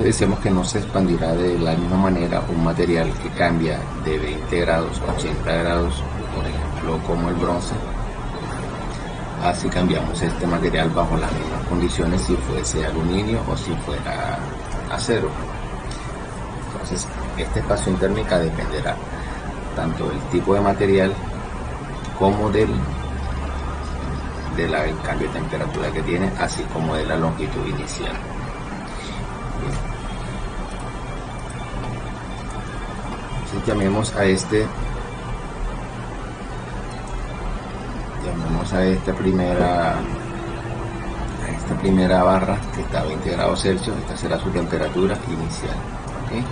Decimos que no se expandirá de la misma manera un material que cambia de 20 grados a 80 grados, por ejemplo como el bronce, así cambiamos este material bajo las mismas condiciones si fuese aluminio o si fuera acero. Entonces esta expansión térmica dependerá tanto del tipo de material como del cambio de temperatura que tiene, así como de la longitud inicial. Entonces llamemos a esta primera barra que está a 20 grados Celsius. Esta será su temperatura inicial, ¿okay?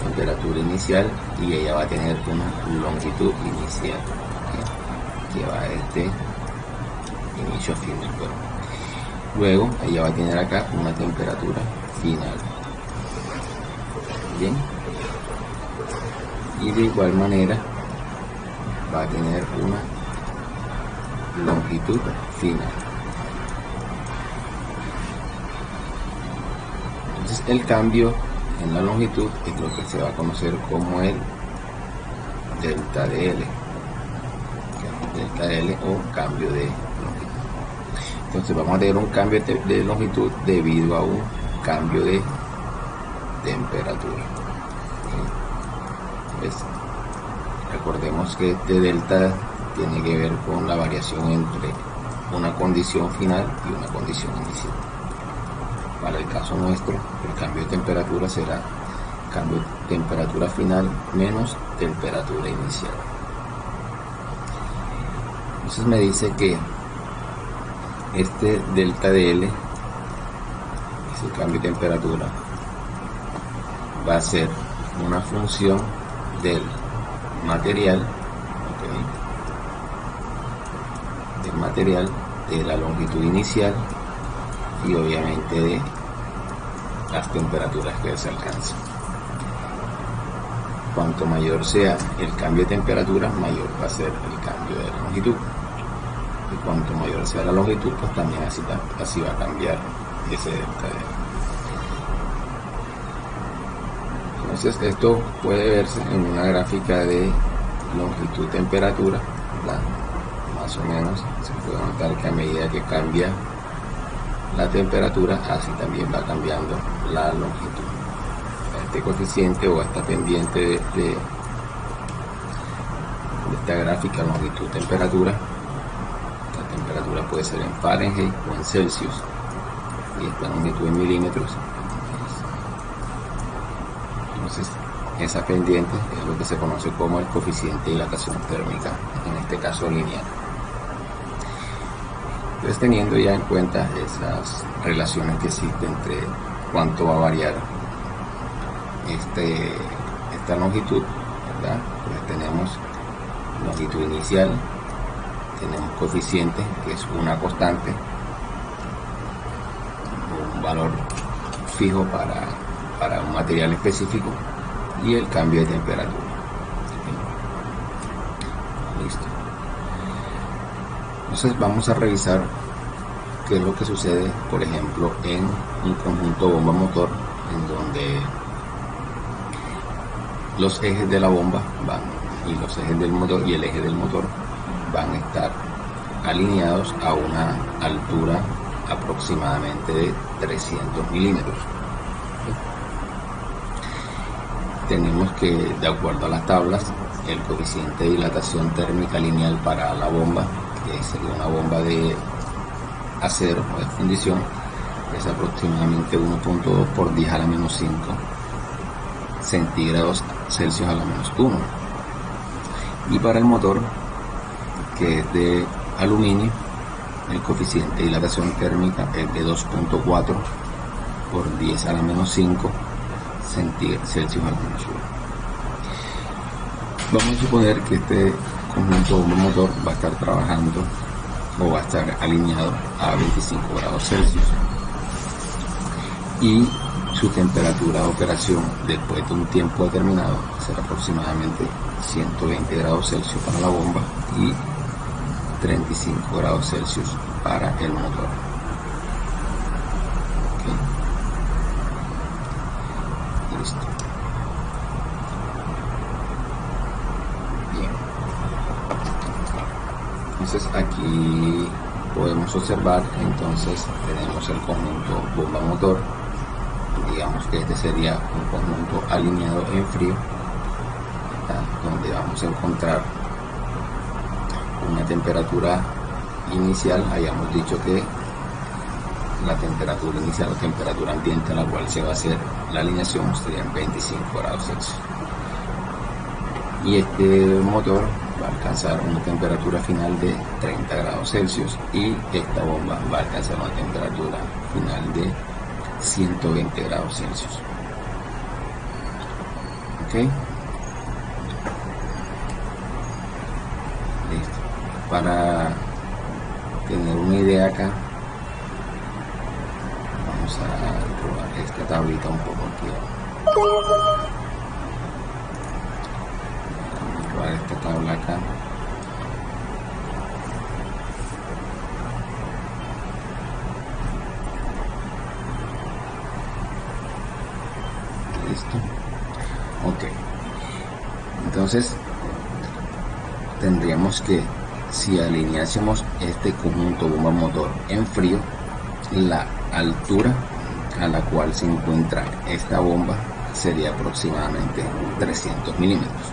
Temperatura inicial, y ella va a tener una longitud inicial, ¿okay? Que va a inicio a fin del cuerpo. Luego ella va a tener acá una temperatura final. Bien, y de igual manera va a tener una longitud final. Entonces el cambio en la longitud es lo que se va a conocer como el delta de L, delta de L o cambio de longitud. Entonces vamos a tener un cambio de longitud debido a un cambio de temperatura. ¿Ves? Recordemos que este delta tiene que ver con la variación entre una condición final y una condición inicial. Para el caso nuestro, el cambio de temperatura será cambio de temperatura final menos temperatura inicial. Entonces me dice que este delta de L, ese cambio de temperatura, va a ser una función del material, ¿okay? Del material, de la longitud inicial y obviamente de las temperaturas que se alcanzan. Cuanto mayor sea el cambio de temperatura, mayor va a ser el cambio de longitud, y cuanto mayor sea la longitud, pues también así va a cambiar ese delta de. Entonces esto puede verse en una gráfica de longitud-temperatura, más o menos se puede notar que a medida que cambia la temperatura, así también va cambiando la longitud. Este coeficiente o esta pendiente de esta gráfica longitud-temperatura, la temperatura puede ser en Fahrenheit o en Celsius, y esta longitud en milímetros. Entonces esa pendiente es lo que se conoce como el coeficiente de dilatación térmica, en este caso lineal. Entonces, teniendo ya en cuenta esas relaciones que existen entre cuánto va a variar esta longitud, ¿verdad? Pues tenemos longitud inicial, tenemos coeficiente, que es una constante, un valor fijo para un material específico, y el cambio de temperatura. Listo. Entonces vamos a revisar qué es lo que sucede, por ejemplo, en un conjunto bomba-motor, en donde los ejes de la bomba y los ejes del motor y el eje del motor van a estar alineados a una altura aproximadamente de 300 milímetros. Tenemos que, de acuerdo a las tablas, el coeficiente de dilatación térmica lineal para la bomba, que sería una bomba de acero o de fundición, es aproximadamente 1.2 por 10 a la menos 5 centígrados Celsius a la menos 1. Y para el motor, que es de aluminio, el coeficiente de dilatación térmica es de 2.4 por 10 a la menos 5 Celsius a la menos 1. Vamos a suponer que este conjunto bomba-motor va a estar trabajando o va a estar alineado a 25 grados Celsius, y su temperatura de operación después de un tiempo determinado será aproximadamente 120 grados Celsius para la bomba y 35 grados Celsius para el motor. Listo. Bien. Entonces aquí podemos observar, entonces tenemos el conjunto bomba motor. Digamos que este sería un conjunto alineado en frío, donde vamos a encontrar una temperatura inicial. Hayamos dicho que la temperatura inicial o temperatura ambiente a la cual se va a hacer la alineación serían 25 grados Celsius, y este motor va a alcanzar una temperatura final de 30 grados Celsius y esta bomba va a alcanzar una temperatura final de 120 grados Celsius. Ok, listo. Para tener una idea acá, vamos a probar esta tablita un poco aquí. Vamos a probar esta tabla acá. Listo. Ok, entonces tendríamos que, si alineásemos este conjunto bomba motor en frío, la altura a la cual se encuentra esta bomba sería aproximadamente 300 milímetros,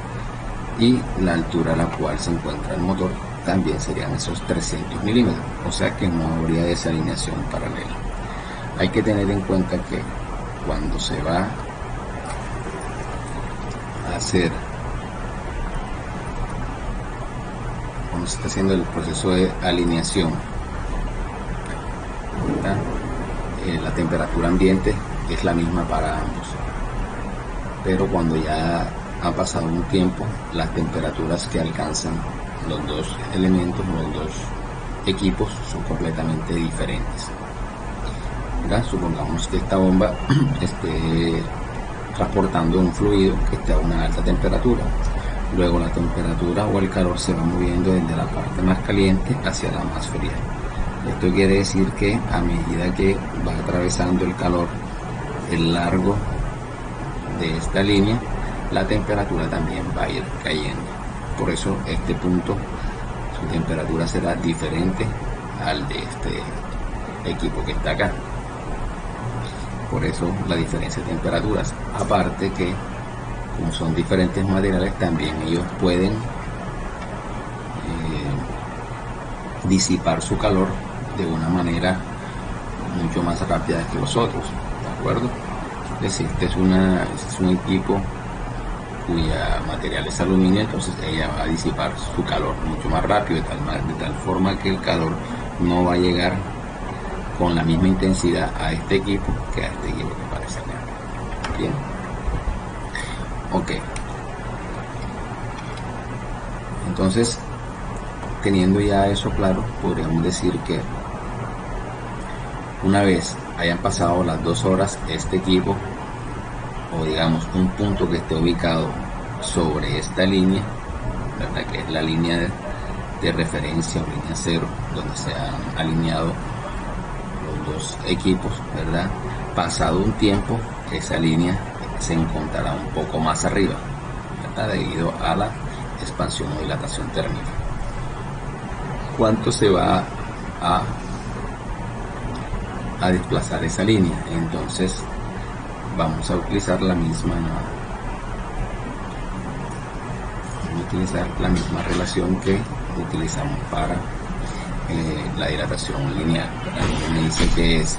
y la altura a la cual se encuentra el motor también serían esos 300 milímetros, o sea que no habría desalineación paralela. Hay que tener en cuenta que cuando se va a hacer, cuando se está haciendo el proceso de alineación, la temperatura ambiente es la misma para ambos, pero cuando ya ha pasado un tiempo, las temperaturas que alcanzan los dos elementos, los dos equipos, son completamente diferentes. Supongamos que esta bomba esté transportando un fluido que esté a una alta temperatura, luego la temperatura o el calor se va moviendo desde la parte más caliente hacia la más fría. Esto quiere decir que a medida que va atravesando el calor el largo de esta línea, la temperatura también va a ir cayendo. Por eso este punto, su temperatura será diferente al de este equipo que está acá. Por eso la diferencia de temperaturas. Aparte que, como son diferentes materiales, también ellos pueden disipar su calor de una manera mucho más rápida que los otros, ¿de acuerdo? Es decir, este es un equipo cuya material es aluminio, entonces ella va a disipar su calor mucho más rápido, de tal forma que el calor no va a llegar con la misma intensidad a este equipo que a este equipo que aparece acá. Bien, ok. Entonces, teniendo ya eso claro, podríamos decir que una vez hayan pasado las 2 horas, este equipo, o digamos un punto que esté ubicado sobre esta línea, ¿verdad?, que es la línea de referencia o línea cero, donde se han alineado los dos equipos, ¿verdad? Pasado un tiempo, esa línea se encontrará un poco más arriba, ¿verdad?, debido a la expansión o dilatación térmica. ¿Cuánto se va a desplazar esa línea? Entonces vamos a utilizar la misma relación que utilizamos para la dilatación lineal. Me dice que es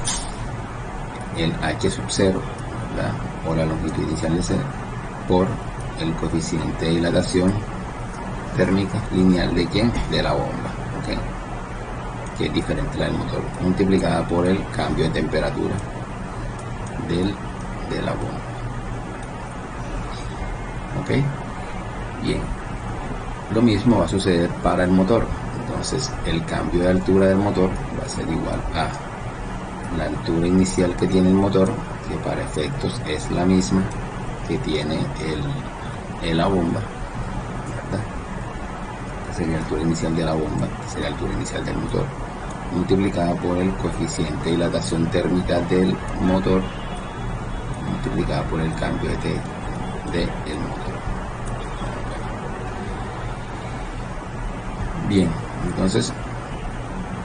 el H sub 0, ¿verdad?, o la longitud inicial de 0 por el coeficiente de dilatación térmica lineal de ¿quién? De la bomba, ¿okay?, que es diferente a la del motor, multiplicada por el cambio de temperatura de la bomba. Ok, bien, lo mismo va a suceder para el motor. Entonces el cambio de altura del motor va a ser igual a la altura inicial que tiene el motor, que para efectos es la misma que tiene la bomba, ¿verdad? Esta sería la altura inicial de la bomba, sería la altura inicial del motor, multiplicada por el coeficiente de dilatación térmica del motor, multiplicada por el cambio de T del motor. Bien, entonces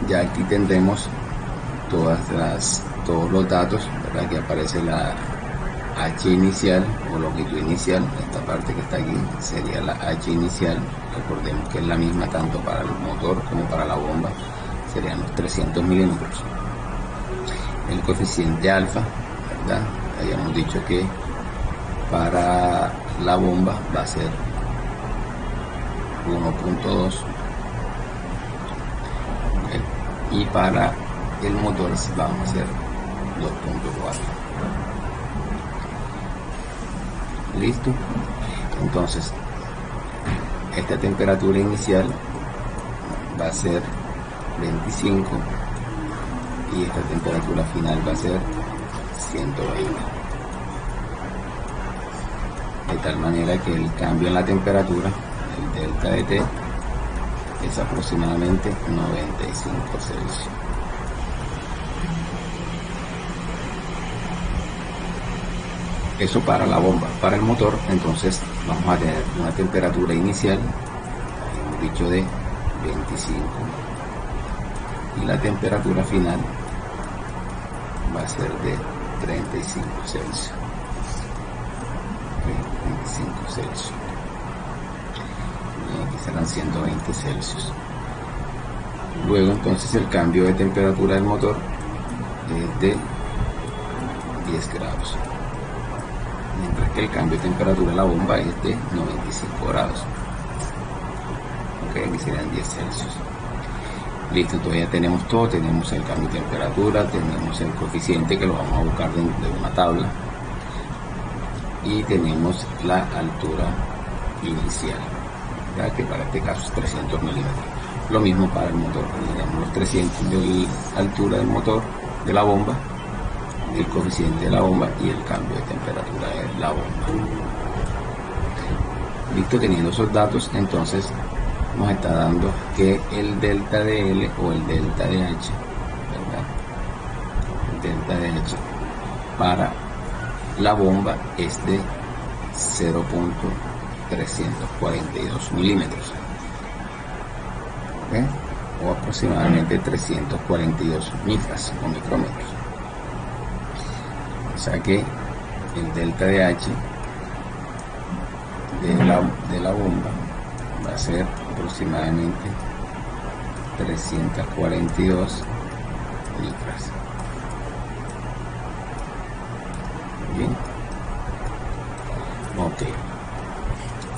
ya aquí tendremos todos los datos, ¿verdad? Que aparece la H inicial o longitud inicial. Esta parte que está aquí sería la H inicial. Recordemos que es la misma tanto para el motor como para la bomba, serían los 300 milímetros. El coeficiente alfa, ¿verdad? Habíamos dicho que para la bomba va a ser 1.2 y para el motor vamos a hacer 2.4. Listo. Entonces esta temperatura inicial va a ser 25 y esta temperatura final va a ser 120, de tal manera que el cambio en la temperatura, el delta de T, es aproximadamente 95 Celsius. Eso para la bomba. Para el motor, entonces vamos a tener una temperatura inicial, hemos dicho, de 25 y la temperatura final va a ser de 35 Celsius. 25 Celsius. Y aquí serán 120 Celsius. Luego entonces el cambio de temperatura del motor es de 10 grados. Mientras que el cambio de temperatura de la bomba es de 95 grados. Ok, aquí serían 10 Celsius. Listo, entonces ya tenemos todo, tenemos el cambio de temperatura, tenemos el coeficiente que lo vamos a buscar de una tabla y tenemos la altura inicial, ¿verdad? Que para este caso es 300 milímetros. Lo mismo para el motor, tenemos los 300 de la altura del motor, de la bomba, el coeficiente de la bomba y el cambio de temperatura de la bomba. Listo, teniendo esos datos, entonces nos está dando que el delta de L o el delta de H, ¿verdad? El delta de H para la bomba es de 0.342 milímetros, ¿okay? O aproximadamente 342 micras o micrómetros. O sea que el delta de H de la bomba va a ser aproximadamente 342 micras. Bien. Ok.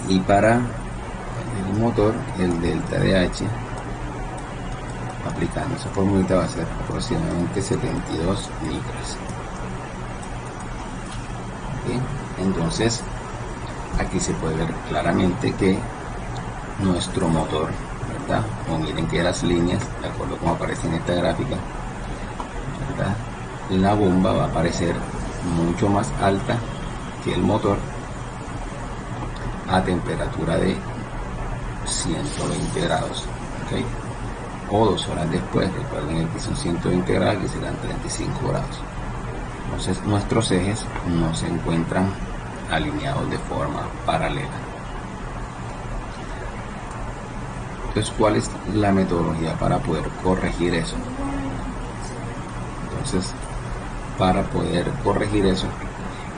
Y para el motor, el delta de H, aplicando esa formulita, va a ser aproximadamente 72 micras. Bien. Entonces aquí se puede ver claramente que nuestro motor, ¿verdad? O miren que las líneas, de acuerdo como aparece en esta gráfica, ¿verdad? La bomba va a aparecer mucho más alta que el motor a temperatura de 120 grados, ¿okay? O 2 horas después. Recuerden que son 120 grados, que serán 35 grados. Entonces nuestros ejes no se encuentran alineados de forma paralela. Entonces, ¿cuál es la metodología para poder corregir eso? Entonces, para poder corregir eso,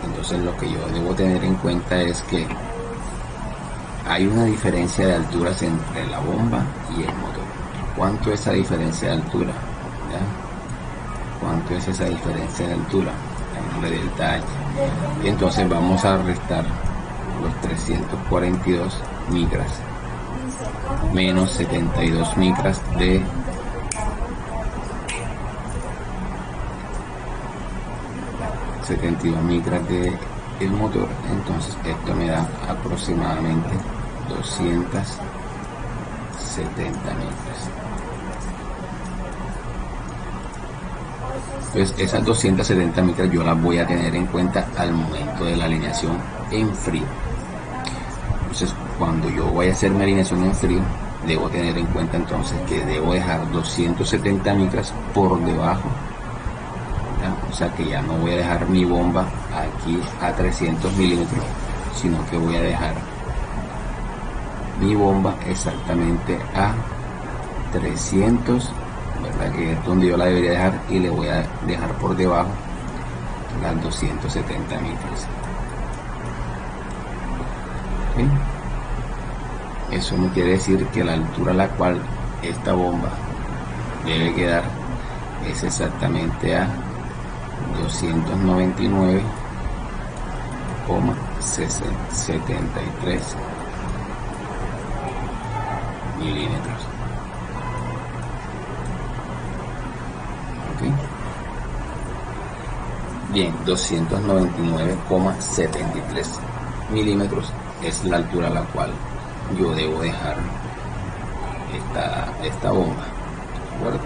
entonces lo que yo debo tener en cuenta es que hay una diferencia de alturas entre la bomba y el motor. ¿Cuánto es esa diferencia de altura? ¿Ya? ¿Cuánto es esa diferencia de altura? Llamémosle delta H. Y entonces vamos a restar los 342 micras menos 72 micras de 72 micras de el motor. Entonces esto me da aproximadamente 270 micras. Entonces esas 270 micras yo las voy a tener en cuenta al momento de la alineación en frío. Entonces cuando yo voy a hacer mi alineación en frío, debo tener en cuenta entonces que debo dejar 270 micras por debajo, ¿ya? O sea que ya no voy a dejar mi bomba aquí a 300 milímetros, sino que voy a dejar mi bomba exactamente a 300, ¿verdad? Que es donde yo la debería dejar, y le voy a dejar por debajo las 270 micras. ¿Sí? Eso me quiere decir que la altura a la cual esta bomba debe quedar es exactamente a 299,73 milímetros. ¿Okay? Bien, 299,73 milímetros es la altura a la cual yo debo dejar esta bomba, ¿de acuerdo?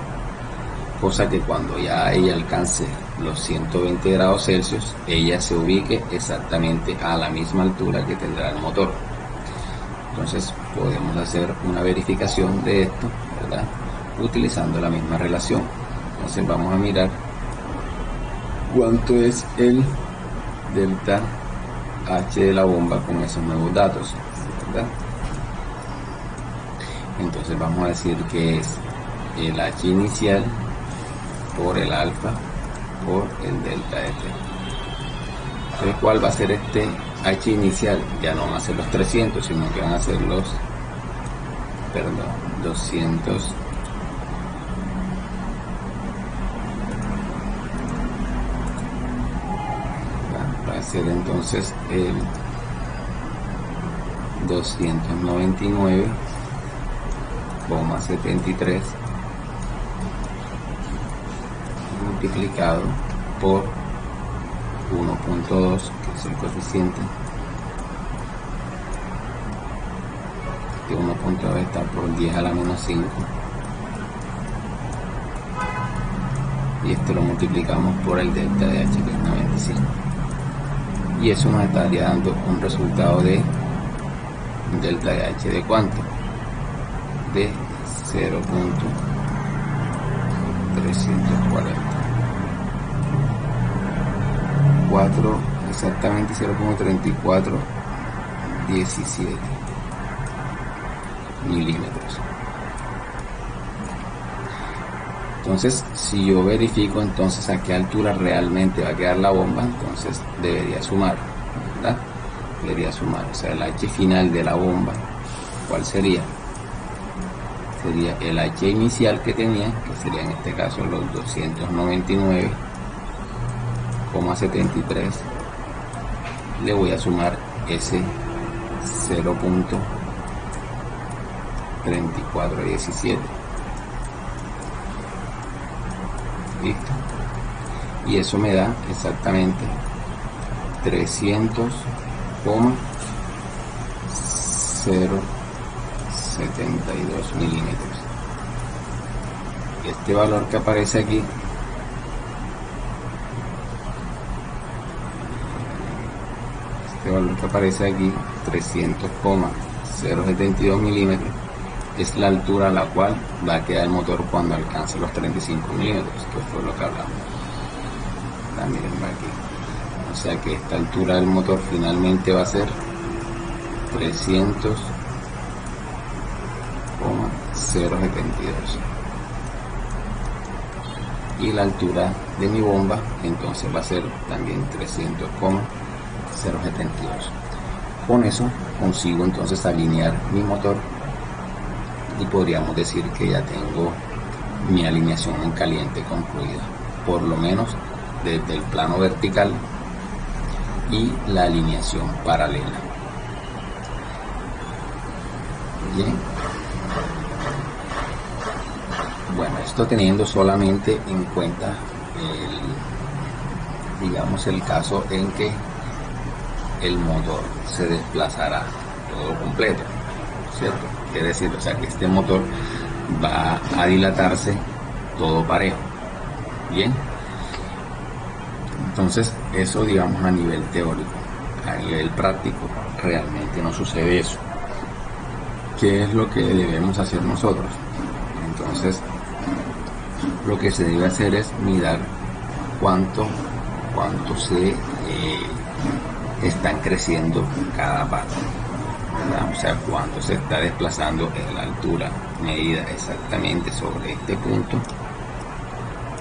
Cosa que cuando ya ella alcance los 120 grados Celsius, ella se ubique exactamente a la misma altura que tendrá el motor. Entonces podemos hacer una verificación de esto, ¿verdad? Utilizando la misma relación. Entonces vamos a mirar cuánto es el delta H de la bomba con esos nuevos datos, ¿verdad? Entonces vamos a decir que es el H inicial por el alfa por el delta T. Entonces, ¿cuál va a ser este H inicial? Ya no van a ser los 300, sino que van a ser los 200. Va a ser entonces el 299,73 multiplicado por 1.2, que es el coeficiente. Este 1.2 está por 10 a la menos 5, y esto lo multiplicamos por el delta de H, que es 95, y eso nos estaría dando un resultado de delta de H de ¿cuánto? De 0.340. Exactamente 0.3417 milímetros. Entonces, si yo verifico entonces a qué altura realmente va a quedar la bomba, entonces debería sumar, ¿verdad? Debería sumar, o sea, el H final de la bomba, ¿cuál sería? Sería el H inicial que tenía, que sería en este caso los 299,73. Le voy a sumar ese 0.3417. Listo. Y eso me da exactamente 300,072 milímetros. Este valor que aparece aquí aquí, 300,072 milímetros, es la altura a la cual va a quedar el motor cuando alcance los 35 milímetros, que fue lo que hablamos. Miren aquí. O sea que esta altura del motor finalmente va a ser 300,072. Y la altura de mi bomba entonces va a ser también 300,072. Con eso consigo entonces alinear mi motor, y podríamos decir que ya tengo mi alineación en caliente concluida, por lo menos desde el plano vertical y la alineación paralela. Bien, bueno, esto teniendo solamente en cuenta digamos el caso en que el motor se desplazará todo completo, ¿cierto? Quiere decir, o sea, que este motor va a dilatarse todo parejo. Bien, entonces eso, digamos, a nivel teórico. A nivel práctico realmente no sucede eso. ¿Qué es lo que debemos hacer nosotros? Entonces lo que se debe hacer es mirar cuánto se están creciendo cada pata, ¿verdad? O sea, cuánto se está desplazando en la altura medida exactamente sobre este punto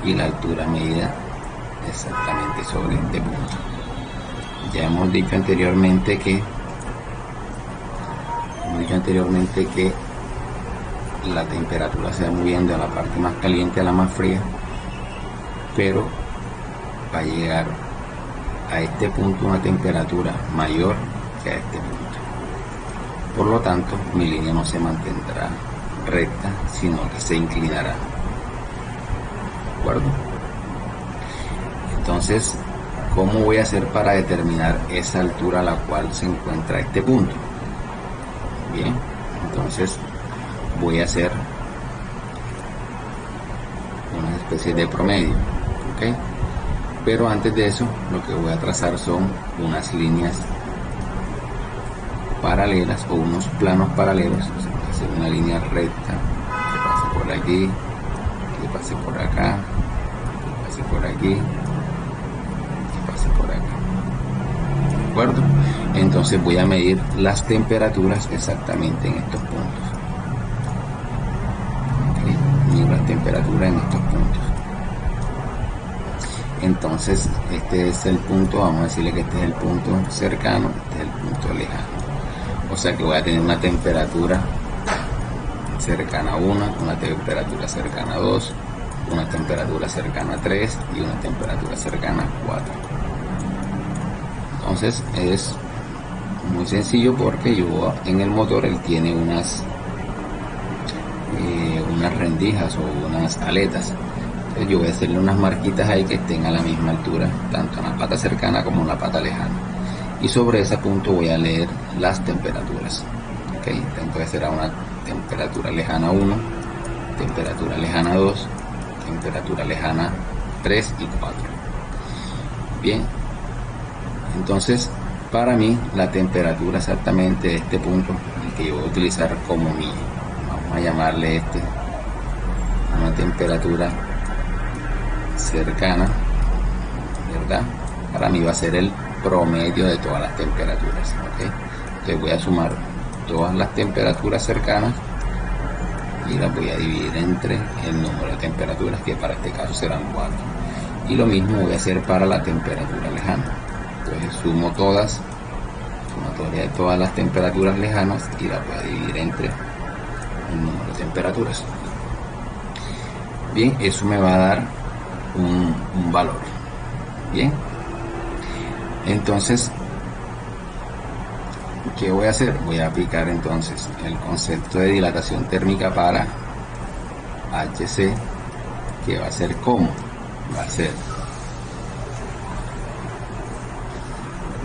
y la altura medida exactamente sobre este punto. Ya hemos dicho anteriormente que la temperatura se va moviendo de la parte más caliente a la más fría, pero va a llegar a este punto una temperatura mayor que a este punto. Por lo tanto, mi línea no se mantendrá recta, sino que se inclinará. ¿De acuerdo? Entonces, ¿cómo voy a hacer para determinar esa altura a la cual se encuentra este punto? Bien, entonces voy a hacer una especie de promedio, ¿ok? Pero antes de eso, lo que voy a trazar son unas líneas paralelas o unos planos paralelos. O sea, voy a hacer una línea recta que pase por aquí, que pase por acá, que pase por aquí, que pase por acá. ¿De acuerdo? Entonces voy a medir las temperaturas exactamente en estos puntos. ¿Okay? Mido las temperaturas en estos puntos. Entonces este es el punto, vamos a decirle que este es el punto cercano, este es el punto lejano. O sea que voy a tener una temperatura cercana a 1, una temperatura cercana a 2, una temperatura cercana a 3 y una temperatura cercana a 4. Entonces es muy sencillo porque yo en el motor él tiene unas rendijas o unas aletas. Entonces yo voy a hacerle unas marquitas ahí que estén a la misma altura, tanto en la pata cercana como en la pata lejana. Y sobre ese punto voy a leer las temperaturas. ¿Okay? Entonces será una temperatura lejana 1, temperatura lejana 2, temperatura lejana 3 y 4. Bien, entonces para mí la temperatura exactamente de este punto, el que yo voy a utilizar como mi, vamos a llamarle una temperatura cercana, ¿verdad? Para mí va a ser el promedio de todas las temperaturas, ¿okay? Entonces voy a sumar todas las temperaturas cercanas y las voy a dividir entre el número de temperaturas, que para este caso serán 4. Y lo mismo voy a hacer para la temperatura lejana. Entonces sumo todas, sumatoria de todas las temperaturas lejanas y las voy a dividir entre el número de temperaturas. Bien, eso me va a dar un valor. Bien, entonces ¿qué voy a hacer? Voy a aplicar entonces el concepto de dilatación térmica para HC, que va a ser ¿cómo? Va a ser,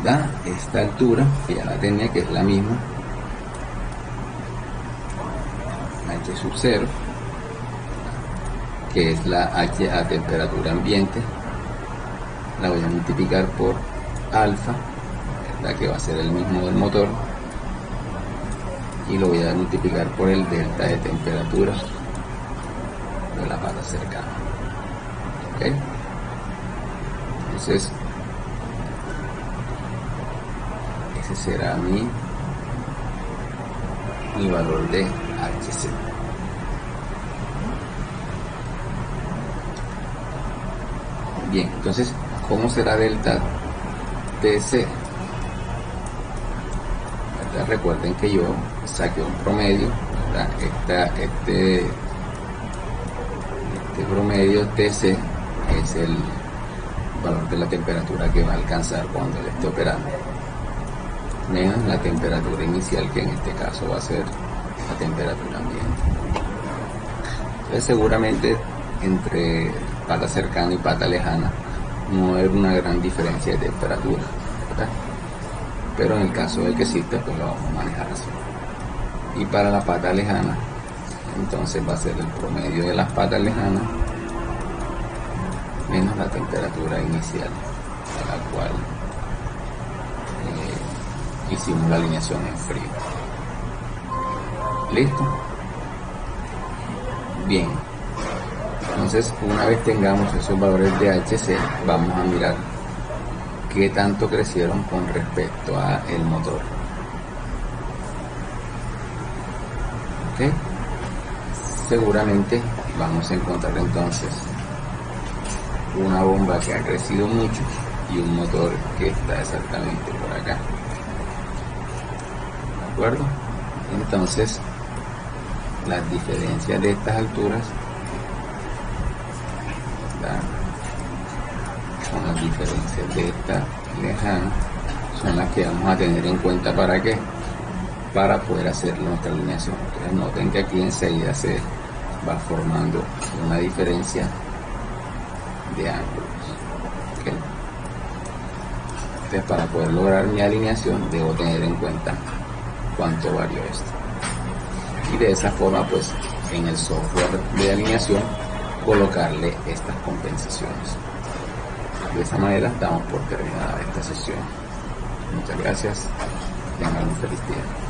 ¿verdad? Esta altura, que ya la tenía, que es la misma, H sub 0, que es la H a temperatura ambiente, la voy a multiplicar por alfa, ¿verdad? Que va a ser el mismo del motor, y lo voy a multiplicar por el delta de temperatura de la pata cercana. ¿Okay? Entonces ese será mi valor de HC. Bien, entonces ¿cómo será delta TC? ¿Verdad? Recuerden que yo saqué un promedio, ¿verdad? Este promedio TC es el valor de la temperatura que va a alcanzar cuando él esté operando, menos la temperatura inicial, que en este caso va a ser la temperatura ambiente. Entonces seguramente entre pata cercana y pata lejana no hay una gran diferencia de temperatura, ¿verdad? Pero en el caso de que exista, pues lo vamos a manejar así. Y para la pata lejana, entonces va a ser el promedio de las patas lejanas menos la temperatura inicial a la cual hicimos la alineación en frío. ¿Listo? Bien, Entonces, una vez tengamos esos valores de HC, vamos a mirar qué tanto crecieron con respecto a el motor. ¿Ok? Seguramente vamos a encontrar entonces una bomba que ha crecido mucho y un motor que está exactamente por acá. ¿De acuerdo? Entonces, las diferencias de estas alturas son las diferencias de esta lejana, son las que vamos a tener en cuenta. ¿Para qué? Para poder hacer nuestra alineación. Entonces noten que aquí enseguida se va formando una diferencia de ángulos. ¿Okay? Entonces, para poder lograr mi alineación debo tener en cuenta cuánto varió esto, y de esa forma pues en el software de alineación colocarle estas compensaciones. De esa manera damos por terminada esta sesión. Muchas gracias, tengan un feliz día.